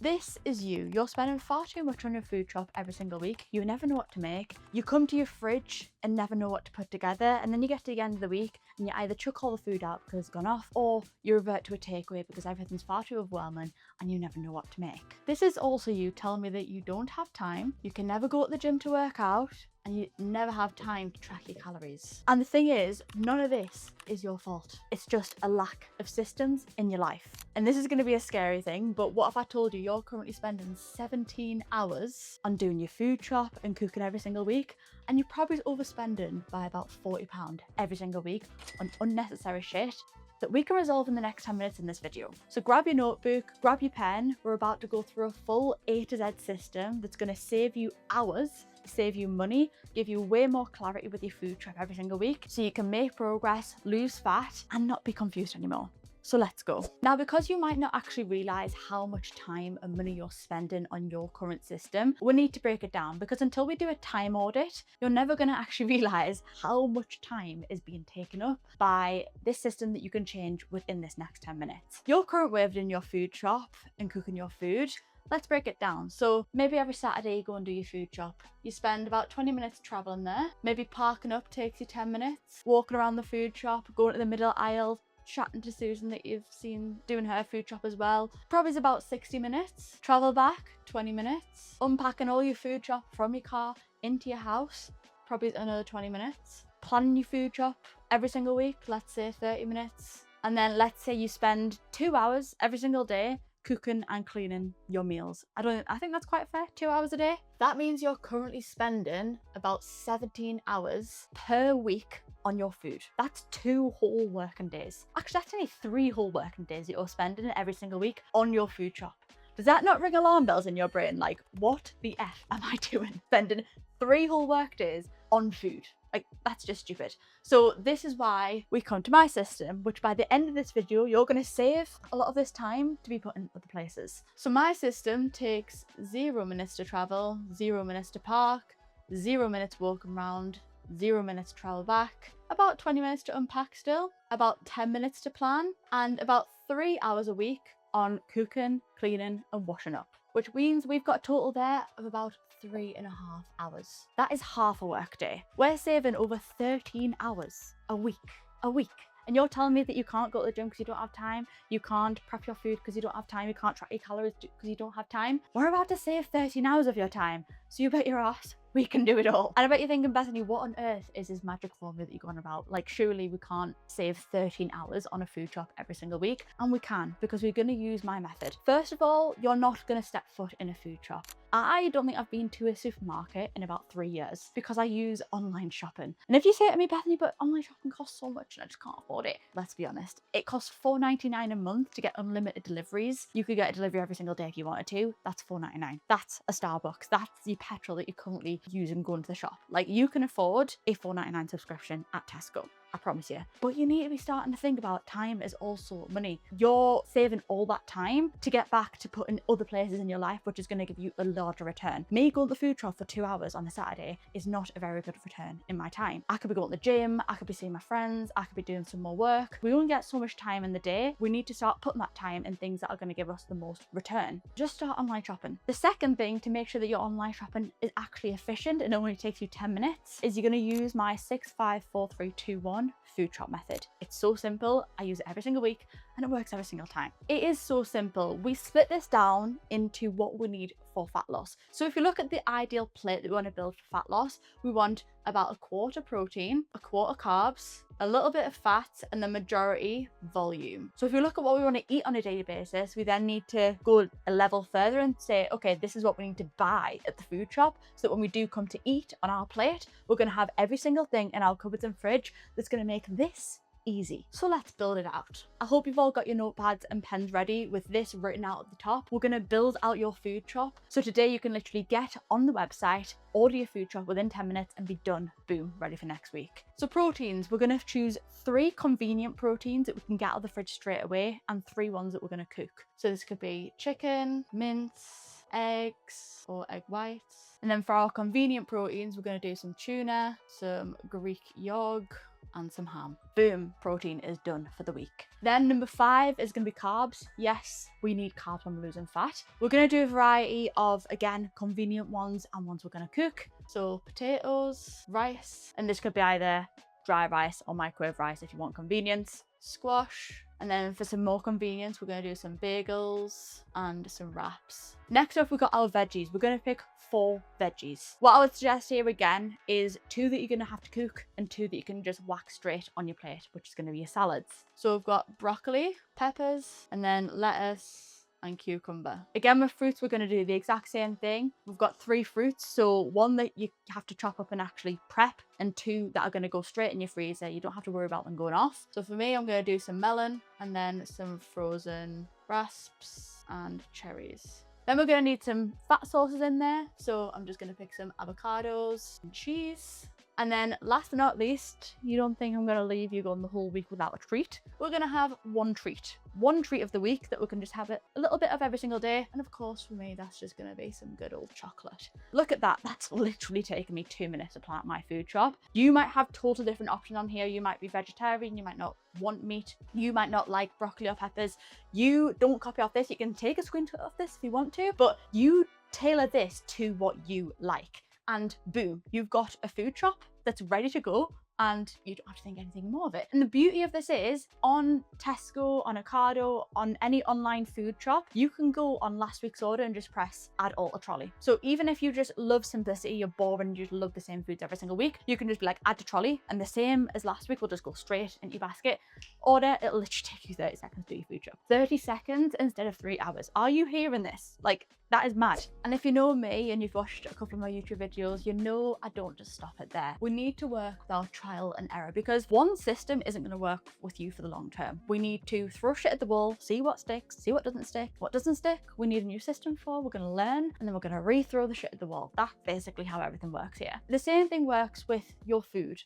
This is you. You're spending far too much on your food shop every single week. You never know what to make. You come to your fridge and never know what to put together. And then you get to the end of the week and you either chuck all the food out because it's gone off, or you revert to a takeaway because everything's far too overwhelming and you never know what to make. This is also you telling me that you don't have time, you can never go to the gym to work out, and you never have time to track your calories. And the thing is, none of this is your fault. It's just a lack of systems in your life. And this is going to be a scary thing, but what if I told you you're currently spending 17 hours on doing your food shop and cooking every single week, and you're probably overspending by about £40 every single week on unnecessary shit that we can resolve in the next 10 minutes in this video. So grab your notebook, grab your pen. We're about to go through a full A to Z system that's going to save you hours, save you money, give you way more clarity with your food shop every single week, so you can make progress, lose fat, and not be confused anymore. So let's go. Now, because you might not actually realize how much time and money you're spending on your current system, we need to break it down, because until we do a time audit, you're never going to actually realize how much time is being taken up by this system that you can change within this next 10 minutes. Your current way of doing your food shop and cooking your food, let's break it down. So maybe every Saturday you go and do your food shop. You spend about 20 minutes traveling there. Maybe parking up takes you 10 minutes. Walking around the food shop, going to the middle aisle, chatting to Susan that you've seen doing her food shop as well. Probably is about 60 minutes. Travel back, 20 minutes. Unpacking all your food shop from your car into your house, probably another 20 minutes. Planning your food shop every single week, let's say 30 minutes. And then let's say you spend 2 hours every single day cooking and cleaning your meals. I think that's quite fair, 2 hours a day. That means you're currently spending about 17 hours per week on your food. That's 2 whole working days. Actually, that's only 3 whole working days that you're spending every single week on your food shop. Does that not ring alarm bells in your brain? Like, what the F am I doing? Spending 3 whole work days on food. Like, that's just stupid. So this is why we come to my system, which by the end of this video, you're going to save a lot of this time to be put in other places. So my system takes 0 minutes to travel, 0 minutes to park, 0 minutes walking around, 0 minutes to travel back, about 20 minutes to unpack still, about 10 minutes to plan, and about 3 hours a week on cooking, cleaning, and washing up, which means we've got a total there of about 3.5 hours. That is half a work day. We're saving over 13 hours a week. And you're telling me that you can't go to the gym because you don't have time, you can't prep your food because you don't have time, you can't track your calories because you don't have time? We're about to save 13 hours of your time, so you bet your ass we can do it all. And I bet you're thinking, Bethany, what on earth is this magic formula that you're going about? Like, surely we can't save 13 hours on a food shop every single week. And we can, because we're going to use my method. First of all, you're not going to step foot in a food shop. I don't think I've been to a supermarket in about 3 years because I use online shopping. And if you say to me, Bethany, but online shopping costs so much and I just can't afford it. Let's be honest. It costs $4.99 a month to get unlimited deliveries. You could get a delivery every single day if you wanted to. That's $4.99. That's a Starbucks. That's the petrol that you're currently using going to the shop. Like, you can afford a $4.99 subscription at Tesco. I promise you. But you need to be starting to think about time is also money. You're saving all that time to get back to putting other places in your life, which is going to give you a larger return. Me going to the food shop for 2 hours on a Saturday is not a very good return in my time. I could be going to the gym, I could be seeing my friends, I could be doing some more work. We only get so much time in the day. We need to start putting that time in things that are going to give us the most return. Just start online shopping. The second thing to make sure that your online shopping is actually efficient and only takes you 10 minutes is you're going to use my 6, 5, 4, 3, 2, 1 food shop method. It's so simple. I use it every single week and it works every single time. It is so simple. We split this down into what we need for fat loss. So if you look at the ideal plate that we want to build for fat loss, we want about 1/4 protein, 1/4 carbs, a little bit of fat, and the majority volume. So if you look at what we want to eat on a daily basis, we then need to go a level further and say, okay, this is what we need to buy at the food shop so that when we do come to eat on our plate, we're going to have every single thing in our cupboards and fridge that's going to make this easy. So let's build it out. I hope you've all got your notepads and pens ready with this written out at the top. We're going to build out your food shop. So today you can literally get on the website, order your food shop within 10 minutes and be done. Boom, ready for next week. So proteins, we're going to choose 3 convenient proteins that we can get out of the fridge straight away and 3 ones that we're going to cook. So this could be chicken, mince, eggs or egg whites. And then for our convenient proteins, we're going to do some tuna, some Greek yogurt, and some ham. Boom, protein is done for the week. Then number 5 is going to be carbs. Yes, we need carbs when we're losing fat. We're going to do a variety of, again, convenient ones and ones we're going to cook. So potatoes, rice, and this could be either dry rice or microwave rice if you want convenience, squash, and then for some more convenience, we're going to do some bagels and some wraps. Next up, we've got our veggies. We're going to pick 4 veggies. What I would suggest here again is 2 that you're going to have to cook and 2 that you can just whack straight on your plate, which is going to be your salads. So we've got broccoli, peppers, and then lettuce and cucumber. Again, with fruits, we're going to do the exact same thing. We've got 3 fruits, so 1 that you have to chop up and actually prep, and 2 that are going to go straight in your freezer. You don't have to worry about them going off. So for me, I'm going to do some melon and then some frozen rasps and cherries. Then we're going to need some fat sources in there. So I'm just going to pick some avocados and cheese. And then last but not least, you don't think I'm going to leave you going the whole week without a treat? We're going to have one treat of the week that we can just have it a little bit of every single day. And of course, for me, that's just going to be some good old chocolate. Look at that. That's literally taken me 2 minutes to plan out my food shop. You might have total different options on here. You might be vegetarian. You might not want meat. You might not like broccoli or peppers. You don't copy off this. You can take a screenshot of this if you want to, but you tailor this to what you like. And boom, you've got a food shop that's ready to go and you don't have to think anything more of it. And the beauty of this is on Tesco, on Ocado, on any online food shop, you can go on last week's order and just press add all to trolley. So even if you just love simplicity, you're boring, you love the same foods every single week, you can just be like add to trolley, and the same as last week will just go straight into your basket. Order, it'll literally take you 30 seconds to do your food shop. 30 seconds instead of 3 hours. Are you hearing this? Like, that is mad. And if you know me and you've watched a couple of my YouTube videos, you know I don't just stop it there. We need to work with our trial and error, because one system isn't going to work with you for the long term. We need to throw shit at the wall, see what sticks, see what doesn't stick. What doesn't stick, we need a new system for. We're going to learn, and then we're going to re-throw the shit at the wall. That's basically how everything works here. The same thing works with your food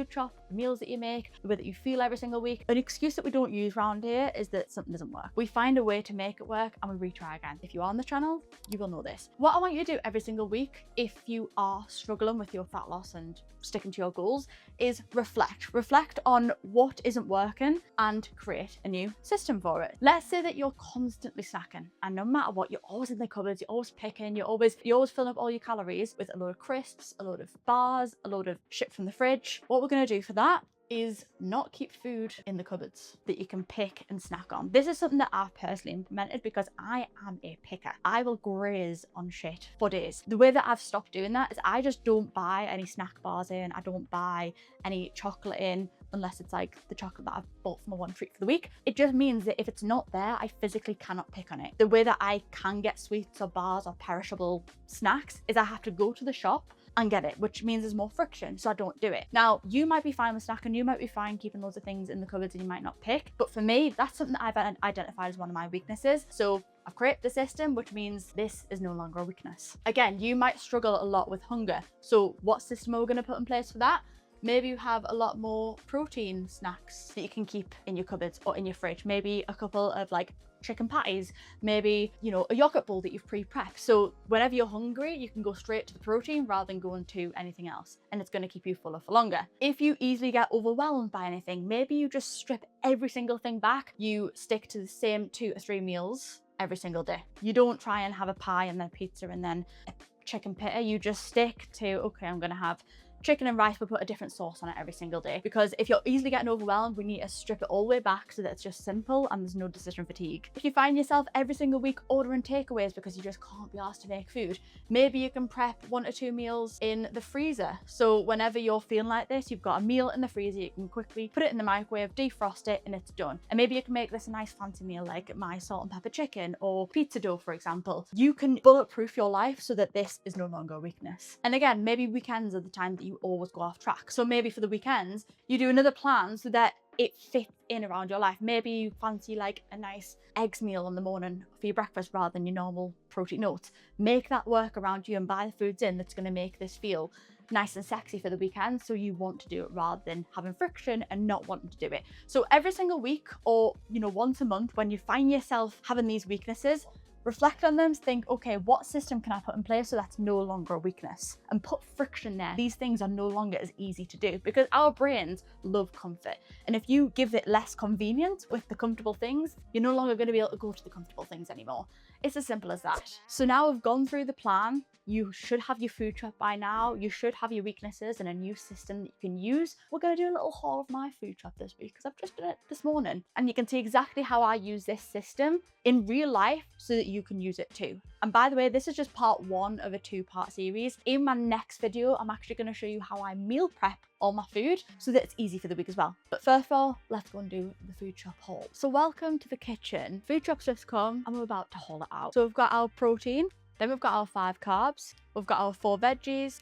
shop, the meals that you make, the way that you feel every single week. An excuse that we don't use around here is that something doesn't work. We find a way to make it work and we retry again. If you are on the channel, you will know this. What I want you to do every single week, if you are struggling with your fat loss and sticking to your goals, is reflect on what isn't working and create a new system for it. Let's say that you're constantly snacking, and no matter what, you're always in the cupboards, you're always picking, you're always filling up all your calories with a load of crisps, a load of bars, a load of shit from the fridge. What we're going to do for that is not keep food in the cupboards that you can pick and snack on. This is something that I've personally implemented because I am a picker. I will graze on shit for days. The way that I've stopped doing that is I just don't buy any snack bars in. I don't buy any chocolate in unless it's like the chocolate that I've bought for my one treat for the week. It just means that if it's not there, I physically cannot pick on it. The way that I can get sweets or bars or perishable snacks is I have to go to the shop and get it, which means there's more friction, so I don't do it. Now, you might be fine with snacking, you might be fine keeping loads of things in the cupboards and you might not pick, but for me, that's something that I've identified as one of my weaknesses. So I've created a system, which means this is no longer a weakness. Again, you might struggle a lot with hunger. So what system are we gonna put in place for that? Maybe you have a lot more protein snacks that you can keep in your cupboards or in your fridge. Maybe a couple of like chicken patties, maybe, you know, a yogurt bowl that you've pre-prepped. So whenever you're hungry, you can go straight to the protein rather than going to anything else. And it's going to keep you fuller for longer. If you easily get overwhelmed by anything, maybe you just strip every single thing back. You stick to the same 2 to 3 meals every single day. You don't try and have a pie and then pizza and then a chicken pitta. You just stick to, okay, I'm going to have chicken and rice, but put a different sauce on it every single day. Because if you're easily getting overwhelmed, we need to strip it all the way back so that it's just simple and there's no decision fatigue. If you find yourself every single week ordering takeaways because you just can't be asked to make food, maybe you can prep 1 or 2 meals in the freezer. So whenever you're feeling like this, you've got a meal in the freezer, you can quickly put it in the microwave, defrost it, and it's done. And maybe you can make this a nice fancy meal like my salt and pepper chicken or pizza dough, for example. You can bulletproof your life so that this is no longer a weakness. And again, maybe weekends are the time that you always go off track. So maybe for the weekends, you do another plan so that it fits in around your life. Maybe you fancy like a nice eggs meal in the morning for your breakfast rather than your normal protein oats. Make that work around you and buy the foods in that's going to make this feel nice and sexy for the weekend, so you want to do it rather than having friction and not wanting to do it. So every single week, or you know, once a month, when you find yourself having these weaknesses, Reflect on them, think, okay, what system can I put in place so that's no longer a weakness? And put friction there. These things are no longer as easy to do because our brains love comfort. And if you give it less convenience with the comfortable things, you're no longer going to be able to go to the comfortable things anymore. It's as simple as that. So now we've gone through the plan. You should have your food shop by now. You should have your weaknesses and a new system that you can use. We're going to do a little haul of my food shop this week because I've just done it this morning. And you can see exactly how I use this system in real life so that you can use it too. And by the way, this is just part 1 of a 2-part series. In my next video, I'm actually going to show you how I meal prep all my food so that it's easy for the week as well. But first of all, let's go and do the food shop haul. So welcome to the kitchen. Food shop's just come and we're about to haul it out. So we've got our protein, then we've got our 5 carbs, we've got our 4 veggies,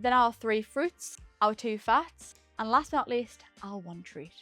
then our 3 fruits, our 2 fats, and last but not least, our 1 treat.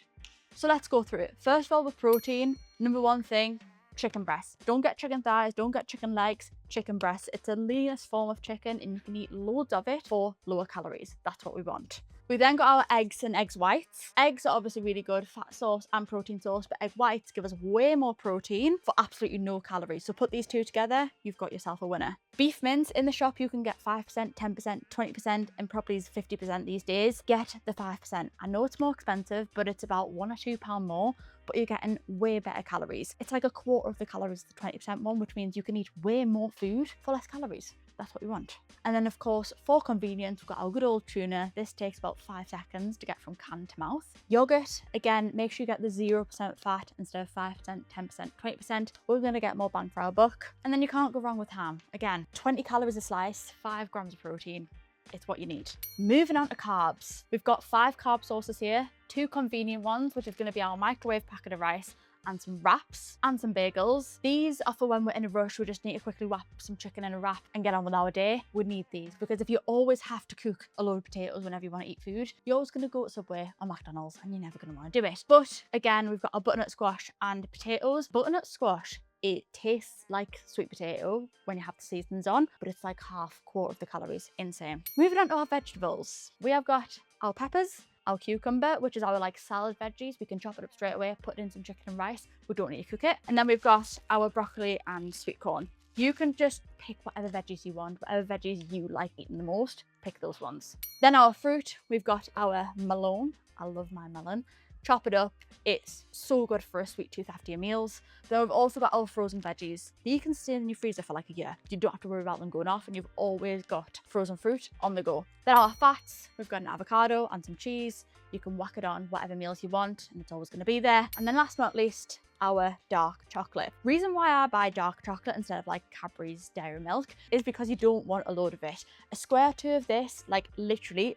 So let's go through it. First of all, with protein, number 1 thing, chicken breast. Don't get chicken thighs, don't get chicken legs, chicken breast. It's the leanest form of chicken and you can eat loads of it for lower calories. That's what we want. We then got our eggs and eggs whites. Eggs are obviously really good, fat source and protein source, but egg whites give us way more protein for absolutely no calories. So put these 2 together, you've got yourself a winner. Beef mince in the shop, you can get 5%, 10%, 20%, and probably 50% these days. Get the 5%. I know it's more expensive, but it's about £1 or £2 more, but you're getting way better calories. It's like a quarter of the calories of the 20% one, which means you can eat way more food for less calories. That's what we want. And then of course, for convenience, we've got our good old tuna. This takes about 5 seconds to get from can to mouth. Yogurt, again, make sure you get the 0% fat instead of 5%, 10%, 20%. We're gonna get more bang for our buck. And then you can't go wrong with ham. Again, 20 calories a slice, 5 grams of protein. It's what you need. Moving on to carbs. We've got 5 carb sources here, 2 convenient ones, which is gonna be our microwave packet of rice, and some wraps and some bagels. These are for when we're in a rush, we just need to quickly wrap some chicken in a wrap and get on with our day. We need these because if you always have to cook a load of potatoes whenever you want to eat food, you're always going to go to Subway or McDonald's and you're never going to want to do it. But again, we've got our butternut squash and potatoes. Butternut squash, it tastes like sweet potato when you have the seasonings on, but it's like quarter of the calories. Insane. Moving on to our vegetables. We have got our peppers, our cucumber, which is our like salad veggies. We can chop it up straight away, put it in some chicken and rice. We don't need to cook it. And then we've got our broccoli and sweet corn. You can just pick whatever veggies you want, whatever veggies you like eating the most, pick those ones. Then our fruit, we've got our melon. I love my melon. Chop it up. It's so good for a sweet tooth after your meals. Then we've also got our frozen veggies. These can stay in your freezer for like a year. You don't have to worry about them going off and you've always got frozen fruit on the go. Then our fats, we've got an avocado and some cheese. You can whack it on whatever meals you want and it's always going to be there. And then last but not least, our dark chocolate. Reason why I buy dark chocolate instead of like Cadbury's dairy milk is because you don't want a load of it. A square or 2 of this, like literally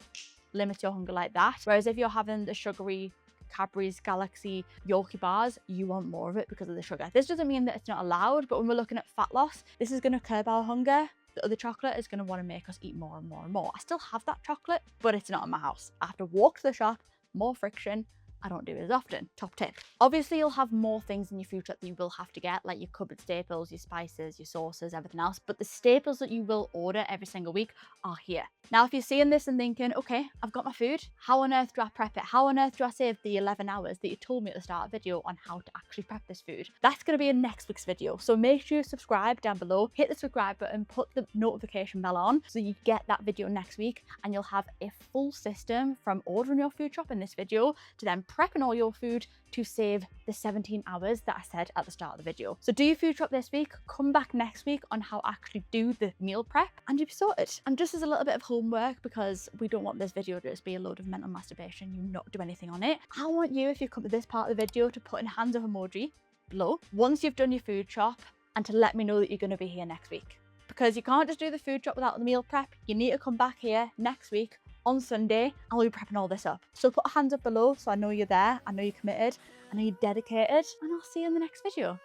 limits your hunger like that. Whereas if you're having the sugary Cadbury's Galaxy Yorkie bars, you want more of it because of the sugar. This doesn't mean that it's not allowed, but when we're looking at fat loss, this is going to curb our hunger. The other chocolate is going to want to make us eat more and more and more. I still have that chocolate, but it's not in my house. I have to walk to the shop, more friction. I don't do it as often. Top tip. Obviously, you'll have more things in your food shop that you will have to get, like your cupboard staples, your spices, your sauces, everything else. But the staples that you will order every single week are here. Now, if you're seeing this and thinking, okay, I've got my food, how on earth do I prep it? How on earth do I save the 11 hours that you told me at the start of the video on how to actually prep this food? That's going to be in next week's video. So make sure you subscribe down below, hit the subscribe button, put the notification bell on so you get that video next week and you'll have a full system from ordering your food shop in this video to then prepping all your food to save the 17 hours that I said at the start of the video. So do your food shop this week, come back next week on how I actually do the meal prep and you'll be sorted. And just as a little bit of homework, because we don't want this video to just be a load of mental masturbation, you not do anything on it, I want you, if you come to this part of the video, to put in hands up emoji below once you've done your food shop and to let me know that you're going to be here next week. Because you can't just do the food shop without the meal prep. You need to come back here next week on Sunday and we'll be prepping all this up. So put a hands up below so I know you're there, I know you're committed, I know you're dedicated, and I'll see you in the next video.